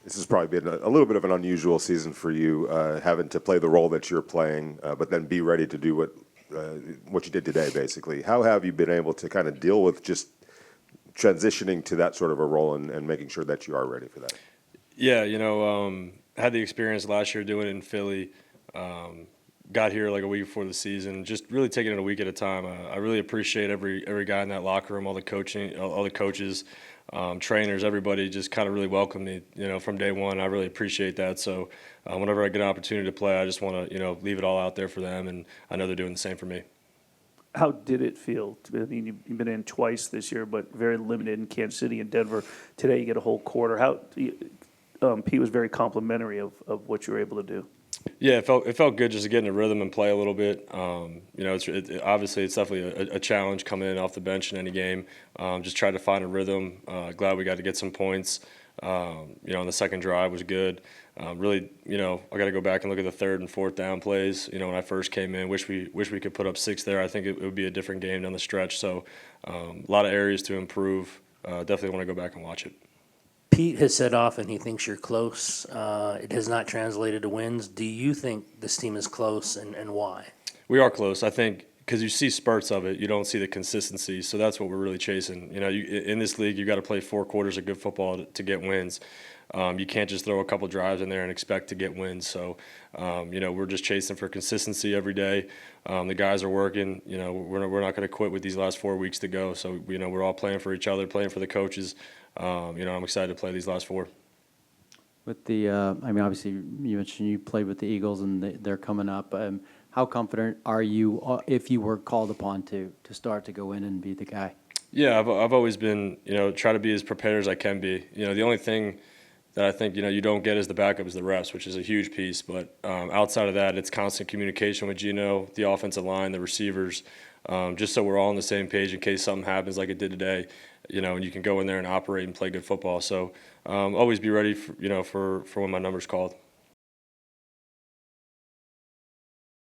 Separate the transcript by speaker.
Speaker 1: This has probably been a little bit of an unusual season for you, having to play the role that you're playing, but then be ready to do what you did today, basically. How have you been able to kind of deal with just transitioning to that sort of a role and making sure that you are ready for that?
Speaker 2: Yeah, had the experience last year doing it in Philly. Got here like a week before the season, just really taking it a week at a time. I really appreciate every guy in that locker room, all the coaches, trainers, everybody just kind of really welcomed me, from day one. I really appreciate that. So whenever I get an opportunity to play, I just want to, leave it all out there for them, and I know they're doing the same for me.
Speaker 3: How did it feel? I mean, you've been in twice this year, but very limited in Kansas City and Denver. Today you get a whole quarter. Pete was very complimentary of what you were able to do.
Speaker 2: Yeah, it felt good just to get in a rhythm and play a little bit. Obviously it's definitely a challenge coming in off the bench in any game. Just try to find a rhythm. Glad we got to get some points. On the second drive was good. Really, I got to go back and look at the third and fourth down plays. When I first came in, wish we could put up 6 there. I think it would be a different game down the stretch. So a lot of areas to improve. Definitely want to go back and watch it.
Speaker 4: Pete has said often he thinks you're close. It has not translated to wins. Do you think this team is close, and why?
Speaker 2: We are close. I think because you see spurts of it, you don't see the consistency. So that's what we're really chasing. In this league, you got to play 4 quarters of good football to get wins. You can't just throw a couple drives in there and expect to get wins. So, we're just chasing for consistency every day. The guys are working. We're not going to quit with these last 4 weeks to go. So, we're all playing for each other, playing for the coaches. I'm excited to play these last 4.
Speaker 5: With the, obviously you mentioned you played with the Eagles and they're coming up. How confident are you if you were called upon to start to go in and be the guy? Yeah,
Speaker 2: I've always been, try to be as prepared as I can be. The only thing that I think, you don't get as the backup is the reps, which is a huge piece. But outside of that, it's constant communication with Geno, the offensive line, the receivers, just so we're all on the same page in case something happens like it did today, and you can go in there and operate and play good football. So always be ready for when my number's called.